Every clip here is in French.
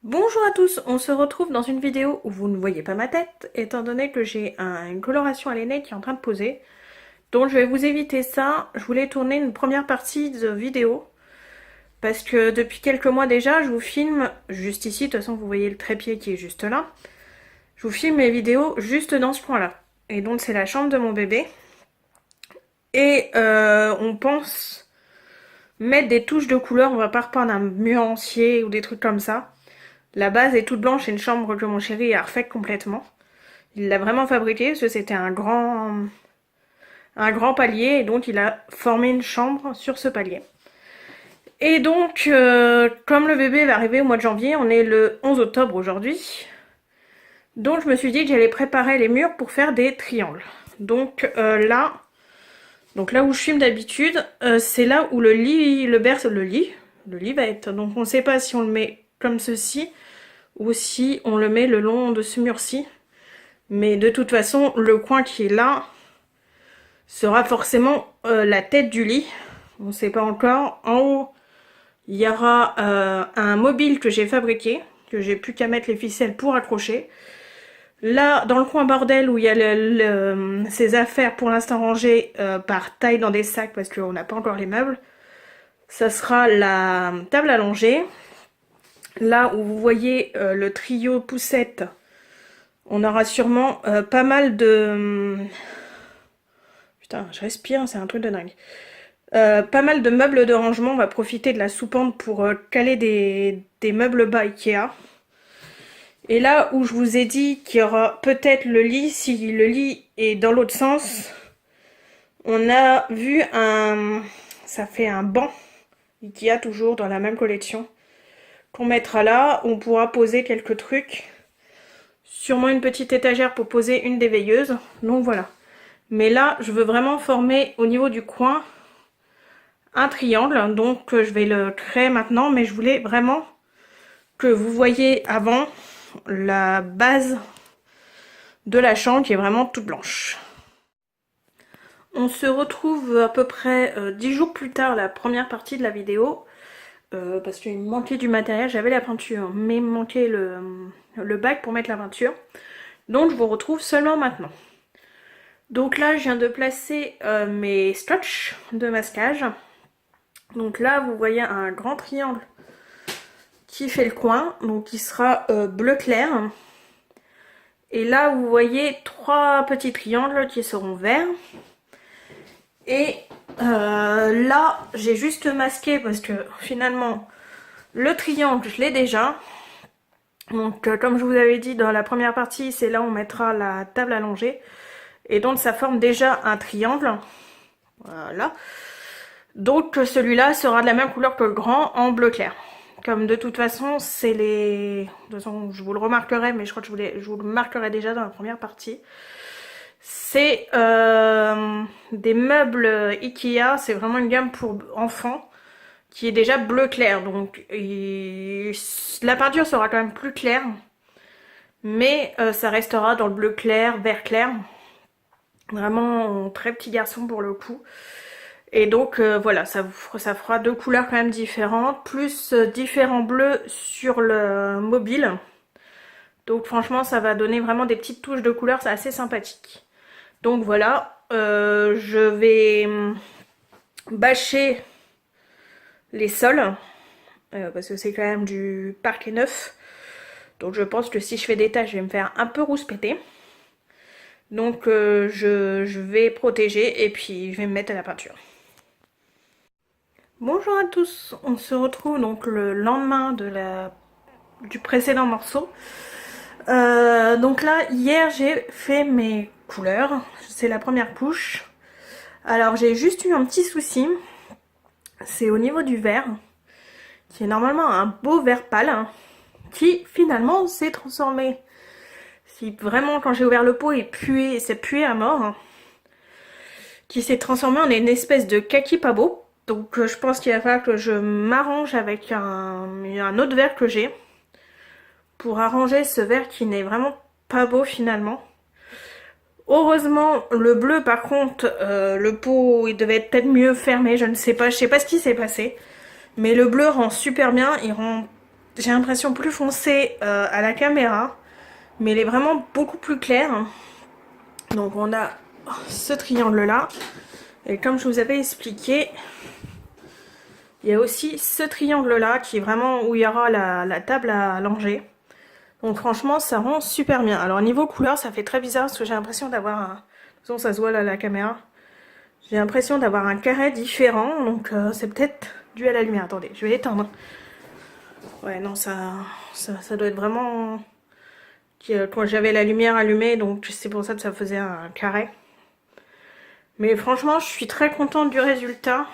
Bonjour à tous, on se retrouve dans une vidéo où vous ne voyez pas ma tête, étant donné que j'ai une coloration à l'aîné qui est en train de poser. Donc je vais vous éviter ça, je voulais tourner une première partie de vidéo, parce que depuis quelques mois déjà, je vous filme, juste ici, de toute façon vous voyez le trépied qui est juste là, je vous filme mes vidéos juste dans ce coin-là. Et donc c'est la chambre de mon bébé, et on pense mettre des touches de couleur, on va pas repeindre un mur entier ou des trucs comme ça. La base est toute blanche, c'est une chambre que mon chéri a refaite complètement. Il l'a vraiment fabriquée parce que c'était un grand palier et donc il a formé une chambre sur ce palier. Et donc, comme le bébé va arriver au mois de janvier, on est le 11 octobre aujourd'hui, donc je me suis dit que j'allais préparer les murs pour faire des triangles. Donc là où je filme d'habitude, c'est là où le lit va être. Donc on ne sait pas si on le met comme ceci ou si on le met le long de ce mur-ci. Mais de toute façon, le coin qui est là sera forcément la tête du lit. On ne sait pas encore. En haut, il y aura un mobile que j'ai fabriqué, que j'ai plus qu'à mettre les ficelles pour accrocher. Là, dans le coin bordel où il y a ces affaires pour l'instant rangées par taille dans des sacs parce qu'on n'a pas encore les meubles, ça sera la table allongée. Là où vous voyez le trio poussette, on aura sûrement pas mal de... Putain, je respire, c'est un truc de dingue. Pas mal de meubles de rangement, on va profiter de la soupente pour caler des meubles bas Ikea. Et là où je vous ai dit qu'il y aura peut-être le lit, si le lit est dans l'autre sens, on a vu ça fait un banc Ikea toujours dans la même collection qu'on mettra là. On pourra poser quelques trucs. Sûrement une petite étagère pour poser une des veilleuses. Donc voilà. Mais là, je veux vraiment former au niveau du coin un triangle. Donc je vais le créer maintenant. Mais je voulais vraiment que vous voyez avant la base de la chambre qui est vraiment toute blanche. On se retrouve à peu près 10 jours plus tard, la première partie de la vidéo. Parce qu'il me manquait du matériel, j'avais la peinture, mais il me manquait le bac pour mettre la peinture. Donc je vous retrouve seulement maintenant. Donc là, je viens de placer mes scotch de masquage. Donc là, vous voyez un grand triangle qui fait le coin, donc qui sera bleu clair. Et là, vous voyez 3 petits triangles qui seront verts. Et là, j'ai juste masqué parce que finalement, le triangle, je l'ai déjà. Donc comme je vous avais dit dans la première partie, c'est là où on mettra la table allongée. Et donc ça forme déjà un triangle. Voilà. Donc celui-là sera de la même couleur que le grand en bleu clair. Comme de toute façon, c'est les... De toute façon, je vous le remarquerai, mais je crois que je vous le marquerai déjà dans la première partie. C'est des meubles Ikea, c'est vraiment une gamme pour enfants qui est déjà bleu clair. Donc la peinture sera quand même plus claire, mais ça restera dans le bleu clair, vert clair. Vraiment très petit garçon pour le coup. Et donc voilà, ça fera 2 couleurs quand même différentes, plus différents bleus sur le mobile. Donc franchement, ça va donner vraiment des petites touches de couleurs, c'est assez sympathique. Donc voilà, je vais bâcher les sols, parce que c'est quand même du parquet neuf. Donc je pense que si je fais des tâches, je vais me faire un peu rouspéter. Donc je vais protéger et puis je vais me mettre à la peinture. Bonjour à tous, on se retrouve donc le lendemain du précédent morceau. Donc là, hier j'ai fait mes couleurs, c'est la première couche. Alors j'ai juste eu un petit souci, c'est au niveau du vert, qui est normalement un beau vert pâle, qui finalement s'est transformé. Si vraiment quand j'ai ouvert le pot, c'est pué à mort, qui s'est transformé en une espèce de kaki pas beau. Donc je pense qu'il va falloir que je m'arrange avec un autre vert que j'ai pour arranger ce vert qui n'est vraiment pas beau finalement. Heureusement le bleu par contre, le pot il devait être peut-être mieux fermé, je ne sais pas ce qui s'est passé. Mais le bleu rend super bien, il rend j'ai l'impression plus foncée à la caméra, mais elle est vraiment beaucoup plus claire. Donc on a ce triangle là, et comme je vous avais expliqué, il y a aussi ce triangle là qui est vraiment où il y aura la table à langer. Donc franchement ça rend super bien. Alors niveau couleur ça fait très bizarre parce que j'ai l'impression d'avoir un... De toute façon ça se voit là à la caméra. J'ai l'impression d'avoir un carré différent, donc c'est peut-être dû à la lumière. Attendez, je vais l'éteindre. Ouais non ça doit être vraiment... Quand j'avais la lumière allumée, donc c'est pour ça que ça faisait un carré. Mais franchement je suis très contente du résultat.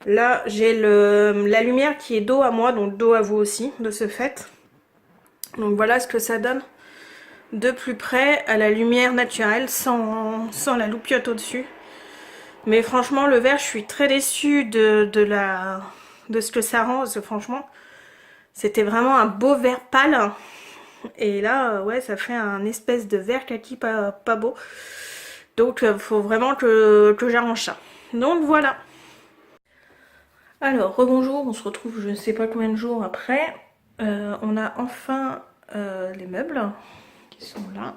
Là, j'ai la lumière qui est dos à moi, donc dos à vous aussi, de ce fait. Donc voilà ce que ça donne de plus près à la lumière naturelle, sans la loupiote au-dessus. Mais franchement, le vert, je suis très déçue de ce que ça rend, parce que franchement, c'était vraiment un beau vert pâle. Et là, ouais, ça fait un espèce de vert kaki pas beau. Donc, faut vraiment que j'arrange ça. Donc voilà. Alors, rebonjour, on se retrouve je ne sais pas combien de jours après. On a enfin les meubles qui sont là.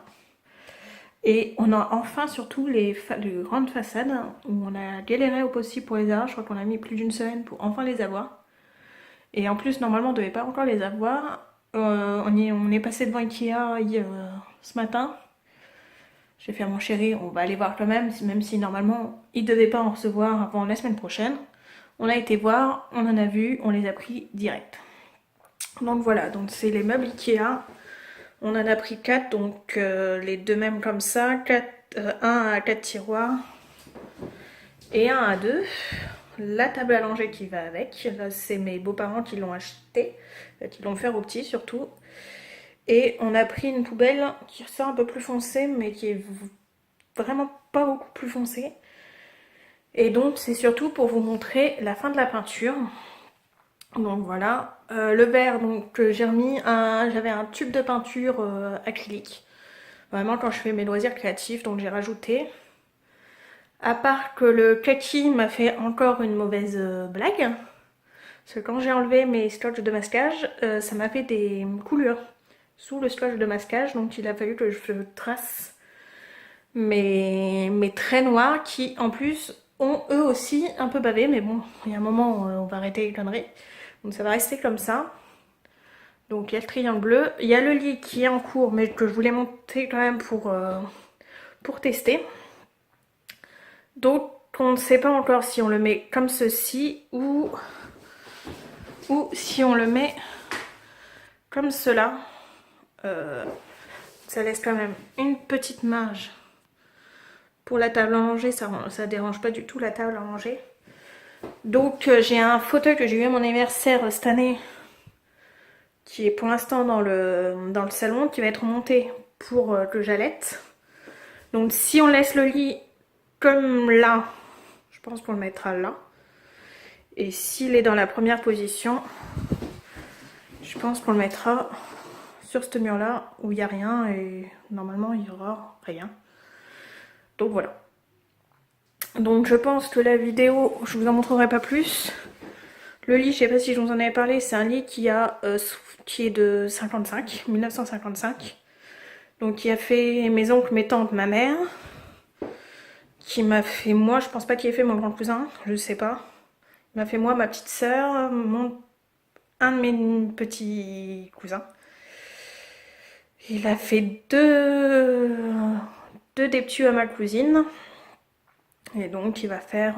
Et on a enfin surtout les grandes façades où on a galéré au possible pour les avoir. Je crois qu'on a mis plus d'une semaine pour enfin les avoir. Et en plus, normalement, on ne devait pas encore les avoir. On est passé devant Ikea ce matin. J'ai fait à mon chéri, on va aller voir quand même si normalement, il ne devait pas en recevoir avant la semaine prochaine. On a été voir, on en a vu, on les a pris direct. Donc voilà, donc c'est les meubles Ikea. On en a pris 4, donc les deux mêmes comme ça, 1 à 4 tiroirs et un à 2. La table à langer qui va avec, là c'est mes beaux-parents qui l'ont acheté, qui l'ont fait au petit surtout. Et on a pris une poubelle qui ressort un peu plus foncée, mais qui est vraiment pas beaucoup plus foncée. Et donc c'est surtout pour vous montrer la fin de la peinture. Donc voilà, le verre, donc j'ai remis j'avais un tube de peinture acrylique. Vraiment quand je fais mes loisirs créatifs, donc j'ai rajouté. À part que le kaki m'a fait encore une mauvaise blague. Parce que quand j'ai enlevé mes scotch de masquage, ça m'a fait des coulures sous le scotch de masquage. Donc il a fallu que je trace mes traits noirs qui en plus ont eux aussi un peu bavé. Mais bon, il y a un moment on va arrêter les conneries. Donc ça va rester comme ça. Donc il y a le triangle bleu. Il y a le lit qui est en cours mais que je voulais monter quand même pour tester. Donc on ne sait pas encore si on le met comme ceci ou si on le met comme cela. Ça laisse quand même une petite marge pour la table à manger. Ça dérange pas du tout la table à manger. Donc j'ai un fauteuil que j'ai eu à mon anniversaire cette année qui est pour l'instant dans le salon, qui va être monté pour que j'allaite. Donc si on laisse le lit comme là, je pense qu'on le mettra là. Et s'il est dans la première position, je pense qu'on le mettra sur ce mur là où il n'y a rien et normalement il n'y aura rien. Donc voilà. Donc je pense que la vidéo, je vous en montrerai pas plus. Le lit, je sais pas si je vous en avais parlé, c'est un lit qui est de 1955. Donc qui a fait mes oncles, mes tantes, ma mère. Qui m'a fait moi, je pense pas qu'il ait fait mon grand cousin, je sais pas. Il m'a fait moi, ma petite soeur, un de mes petits cousins. Il a fait deux des petits à ma cousine. Et donc il va faire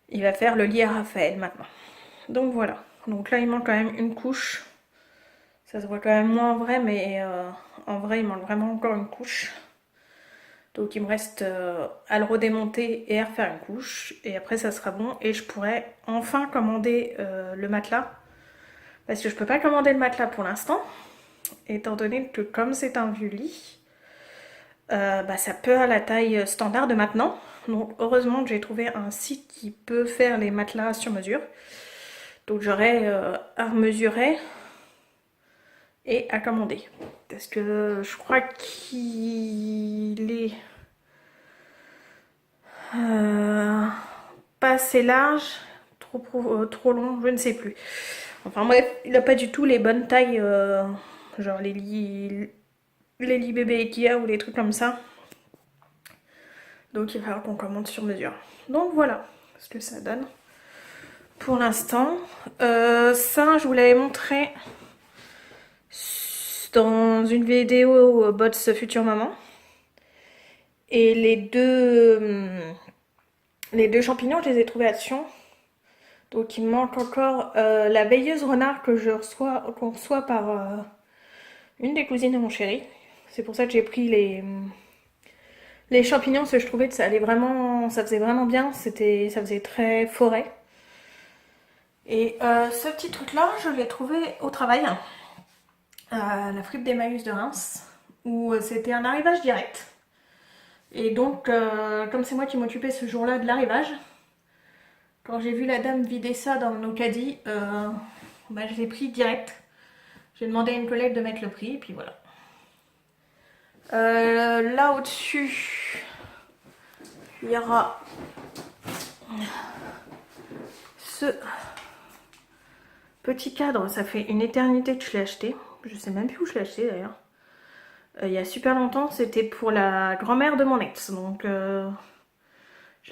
le lit à Raphaël maintenant. Donc voilà. Donc là il manque quand même une couche. Ça se voit quand même moins en vrai, mais en vrai il manque vraiment encore une couche. Donc il me reste à le redémonter et à refaire une couche. Et après ça sera bon. Et je pourrais enfin commander le matelas. Parce que je peux pas commander le matelas pour l'instant. Étant donné que comme c'est un vieux lit, ça peut à la taille standard de maintenant. Donc heureusement que j'ai trouvé un site qui peut faire les matelas sur mesure. Donc j'aurai à mesurer et à commander. Parce que je crois qu'il est pas assez large, trop long, je ne sais plus. Enfin bref, il n'a pas du tout les bonnes tailles, genre les lits bébés Ikea ou les trucs comme ça. Donc il va falloir qu'on commande sur mesure. Donc voilà ce que ça donne pour l'instant. Ça, je vous l'avais montré dans une vidéo Bots Future Maman. Et les deux champignons, je les ai trouvés à Sion. Donc il me manque encore la veilleuse renard qu'on reçoit par une des cousines de mon chéri. C'est pour ça que j'ai pris les champignons, parce que je trouvais que ça faisait vraiment bien. Ça faisait très forêt. Et ce petit truc-là, je l'ai trouvé au travail, à la fripe d'Emmaüs de Reims, où c'était un arrivage direct. Et donc, comme c'est moi qui m'occupais ce jour-là de l'arrivage, quand j'ai vu la dame vider ça dans nos caddies, je l'ai pris direct. J'ai demandé à une collègue de mettre le prix, et puis voilà. Là au-dessus, il y aura ce petit cadre. Ça fait une éternité que je l'ai acheté. Je sais même plus où je l'ai acheté d'ailleurs. Il y a super longtemps, c'était pour la grand-mère de mon ex. Donc je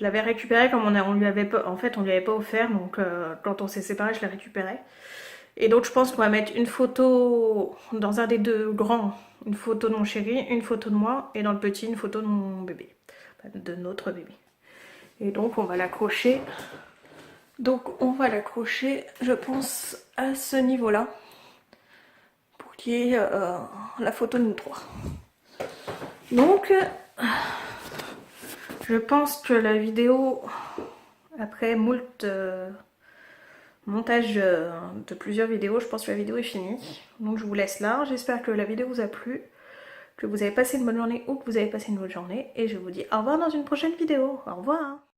l'avais récupéré comme on lui avait pas, en fait on lui avait pas offert. Donc quand on s'est séparés, je l'ai récupéré. Et donc je pense qu'on va mettre une photo dans un des deux grands, une photo de mon chéri, une photo de moi, et dans le petit une photo de mon bébé, de notre bébé. Et donc on va l'accrocher. Donc on va l'accrocher, je pense, à ce niveau-là, pour qu'il y ait la photo de nous trois. Donc je pense que la vidéo, après moult montage de plusieurs vidéos, je pense que la vidéo est finie. Donc je vous laisse là. J'espère que la vidéo vous a plu, que vous avez passé une bonne journée ou que vous avez passé une bonne journée. Et je vous dis au revoir dans une prochaine vidéo. Au revoir.